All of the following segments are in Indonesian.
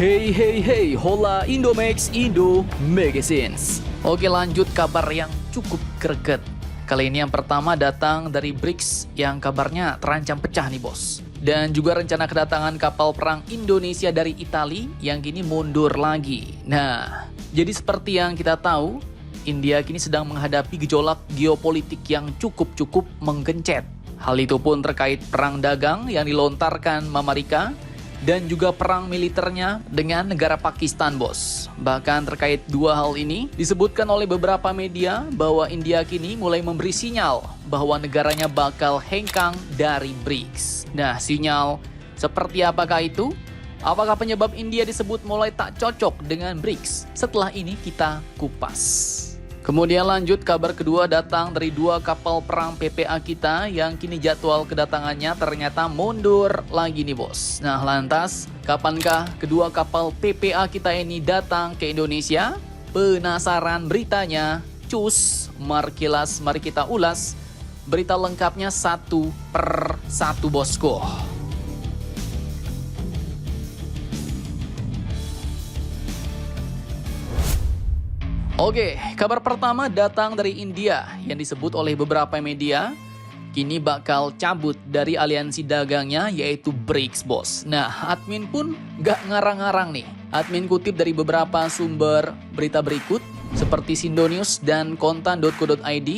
Hey hey hey, hola Indomax Indo Magazines. Oke, lanjut kabar yang cukup greget. Kali ini yang pertama datang dari BRICS yang kabarnya terancam pecah nih bos. Dan juga rencana kedatangan kapal perang Indonesia dari Italia yang kini mundur lagi. Nah, jadi seperti yang kita tahu, India kini sedang menghadapi gejolak geopolitik yang cukup menggencet. Hal itu pun terkait perang dagang yang dilontarkan Amerika dan juga perang militernya dengan negara Pakistan, bos. Bahkan terkait dua hal ini, disebutkan oleh beberapa media bahwa India kini mulai memberi sinyal bahwa negaranya bakal hengkang dari BRICS. Nah, sinyal seperti apakah itu? Apakah penyebab India disebut mulai tak cocok dengan BRICS? Setelah ini kita kupas. Kemudian lanjut, kabar kedua datang dari dua kapal perang PPA kita yang kini jadwal kedatangannya ternyata mundur lagi nih bos. Nah lantas, kapankah kedua kapal PPA kita ini datang ke Indonesia? Penasaran beritanya? Cus, mari kita ulas berita lengkapnya satu per satu bosku. Oke, kabar pertama datang dari India yang disebut oleh beberapa media kini bakal cabut dari aliansi dagangnya yaitu BRICS, bos. Nah, admin pun gak ngarang-ngarang nih. Admin kutip dari beberapa sumber berita berikut seperti Sindonews dan kontan.co.id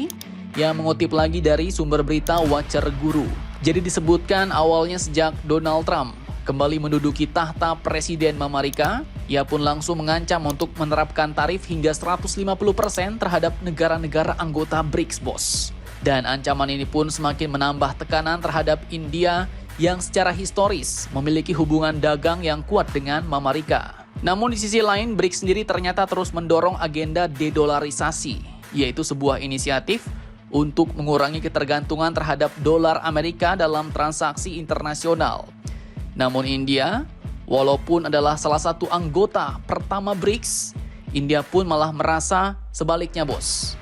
yang mengutip lagi dari sumber berita Watcher Guru. Jadi disebutkan awalnya sejak Donald Trump kembali menduduki tahta Presiden Amerika, ia pun langsung mengancam untuk menerapkan tarif hingga 150% terhadap negara-negara anggota BRICS, bos. Dan ancaman ini pun semakin menambah tekanan terhadap India yang secara historis memiliki hubungan dagang yang kuat dengan Amerika. Namun di sisi lain, BRICS sendiri ternyata terus mendorong agenda dedolarisasi, yaitu sebuah inisiatif untuk mengurangi ketergantungan terhadap dolar Amerika dalam transaksi internasional. Namun India, walaupun adalah salah satu anggota pertama BRICS, India pun malah merasa sebaliknya, bos.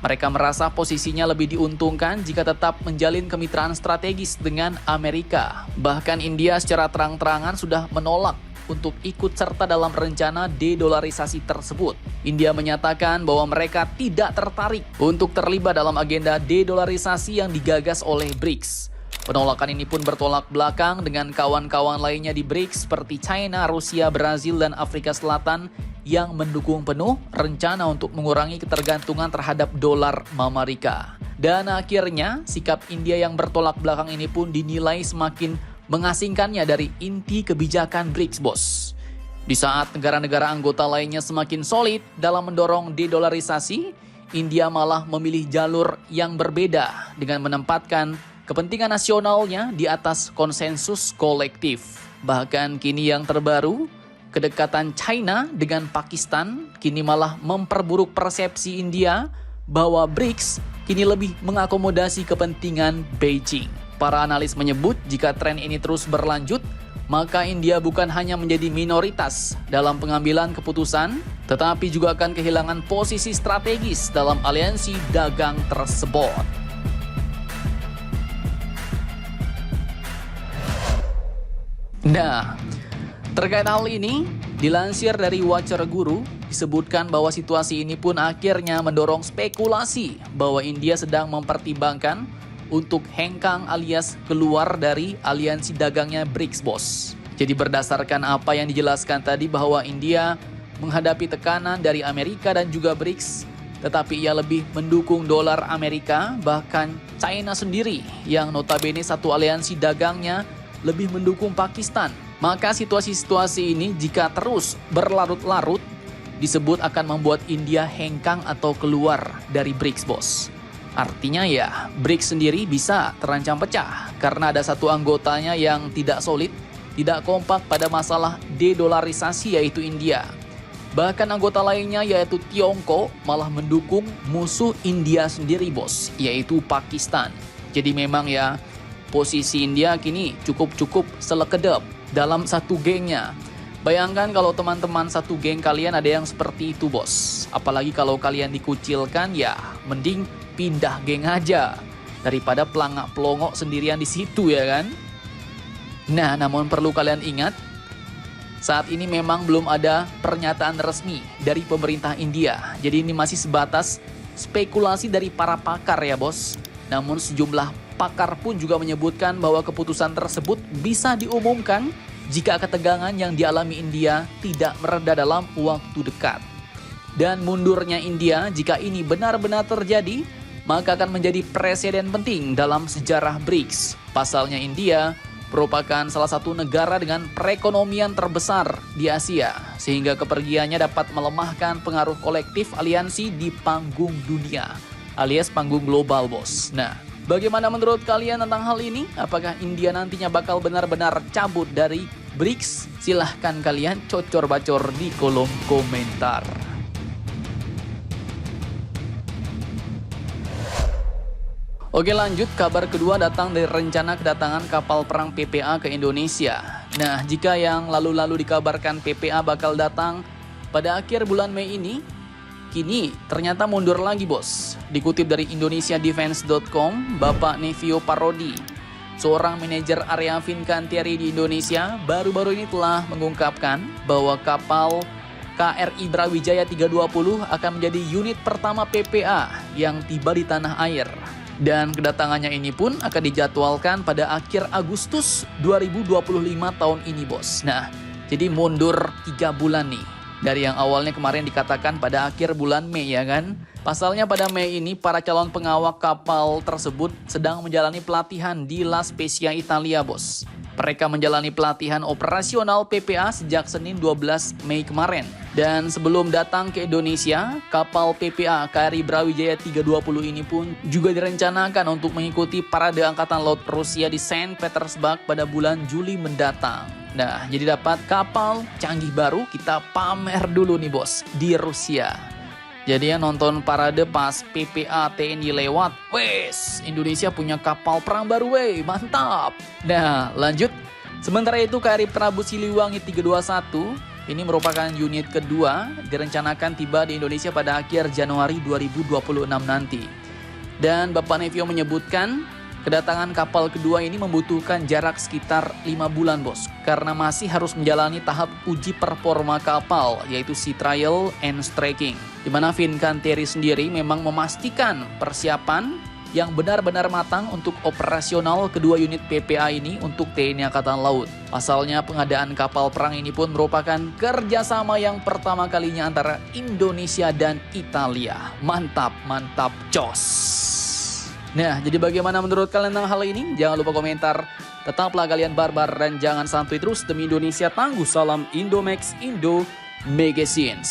Mereka merasa posisinya lebih diuntungkan jika tetap menjalin kemitraan strategis dengan Amerika. Bahkan India secara terang-terangan sudah menolak untuk ikut serta dalam rencana dedolarisasi tersebut. India menyatakan bahwa mereka tidak tertarik untuk terlibat dalam agenda dedolarisasi yang digagas oleh BRICS. Penolakan ini pun bertolak belakang dengan kawan-kawan lainnya di BRICS seperti China, Rusia, Brazil, dan Afrika Selatan yang mendukung penuh rencana untuk mengurangi ketergantungan terhadap dolar Amerika. Dan akhirnya, sikap India yang bertolak belakang ini pun dinilai semakin mengasingkannya dari inti kebijakan BRICS, bos. Di saat negara-negara anggota lainnya semakin solid dalam mendorong dedolarisasi, India malah memilih jalur yang berbeda dengan menempatkan kepentingan nasionalnya di atas konsensus kolektif. Bahkan kini yang terbaru, kedekatan China dengan Pakistan kini malah memperburuk persepsi India bahwa BRICS kini lebih mengakomodasi kepentingan Beijing. Para analis menyebut jika tren ini terus berlanjut, maka India bukan hanya menjadi minoritas dalam pengambilan keputusan, tetapi juga akan kehilangan posisi strategis dalam aliansi dagang tersebut. Nah, terkait hal ini, dilansir dari Watcher Guru, disebutkan bahwa situasi ini pun akhirnya mendorong spekulasi bahwa India sedang mempertimbangkan untuk hengkang alias keluar dari aliansi dagangnya BRICS, bos. Jadi berdasarkan apa yang dijelaskan tadi bahwa India menghadapi tekanan dari Amerika dan juga BRICS, tetapi ia lebih mendukung dolar Amerika, bahkan China sendiri yang notabene satu aliansi dagangnya lebih mendukung Pakistan. Maka situasi-situasi ini jika terus berlarut-larut disebut akan membuat India hengkang atau keluar dari BRICS, bos. Artinya ya, BRICS sendiri bisa terancam pecah karena ada satu anggotanya yang tidak solid, tidak kompak pada masalah dedolarisasi yaitu India. Bahkan anggota lainnya yaitu Tiongkok malah mendukung musuh India sendiri, bos, yaitu Pakistan. Jadi memang ya, posisi India kini cukup selekedap dalam satu gengnya. Bayangkan kalau teman-teman satu geng kalian ada yang seperti itu, bos. Apalagi kalau kalian dikucilkan, ya mending pindah geng aja daripada pelangak-pelongok sendirian di situ, ya kan? Nah, namun perlu kalian ingat, Saat ini memang belum ada pernyataan resmi dari pemerintah India. Jadi ini masih sebatas spekulasi dari para pakar ya bos. Namun sejumlah pakar pun juga menyebutkan bahwa keputusan tersebut bisa diumumkan jika ketegangan yang dialami India tidak mereda dalam waktu dekat. Dan mundurnya India jika ini benar-benar terjadi, maka akan menjadi presiden penting dalam sejarah BRICS. Pasalnya India merupakan salah satu negara dengan perekonomian terbesar di Asia, sehingga kepergiannya dapat melemahkan pengaruh kolektif aliansi di panggung dunia, alias panggung global bos. Nah, bagaimana menurut kalian tentang hal ini? Apakah India nantinya bakal benar-benar cabut dari BRICS? Silahkan kalian cocor-bacor di kolom komentar. Oke lanjut, kabar kedua datang dari rencana kedatangan kapal perang PPA ke Indonesia. Nah, jika yang lalu-lalu dikabarkan PPA bakal datang pada akhir bulan Mei ini, kini ternyata mundur lagi bos. Dikutip dari indonesiadefense.com, Bapak Nevio Parodi, seorang manajer area Fincantieri di Indonesia, baru-baru ini telah mengungkapkan bahwa kapal KRI Brawijaya 320 akan menjadi unit pertama PPA yang tiba di tanah air. Dan kedatangannya ini pun akan dijadwalkan pada akhir Agustus 2025 tahun ini bos. Nah, jadi mundur 3 bulan nih. Dari yang awalnya kemarin dikatakan pada akhir bulan Mei ya kan. Pasalnya pada Mei ini para calon pengawak kapal tersebut sedang menjalani pelatihan di La Spezia Italia bos. Mereka menjalani pelatihan operasional PPA sejak Senin 12 Mei kemarin. Dan sebelum datang ke Indonesia, kapal PPA KRI Brawijaya 320 ini pun juga direncanakan untuk mengikuti parade Angkatan Laut Rusia di Saint Petersburg pada bulan Juli mendatang. Nah, jadi dapat kapal canggih baru, kita pamer dulu nih bos, di Rusia. Jadi ya nonton parade pas PPA TNI lewat, wes Indonesia punya kapal perang baru weh, mantap. Nah lanjut, sementara itu KRI Prabu Siliwangi 321 ini merupakan unit kedua direncanakan tiba di Indonesia pada akhir Januari 2026 nanti. Dan Bapak Nevio menyebutkan kedatangan kapal kedua ini membutuhkan jarak sekitar 5 bulan bos, karena masih harus menjalani tahap uji performa kapal, yaitu sea trial and stacking. Di mana Fincantieri sendiri memang memastikan persiapan yang benar-benar matang untuk operasional kedua unit PPA ini untuk TNI Angkatan Laut. Pasalnya pengadaan kapal perang ini pun merupakan kerjasama yang pertama kalinya antara Indonesia dan Italia. Mantap, mantap, jos! Nah, jadi bagaimana menurut kalian tentang hal ini? Jangan lupa komentar. Tetaplah kalian barbar dan jangan santuy terus demi Indonesia tangguh. Salam Indomax Indo Magazines.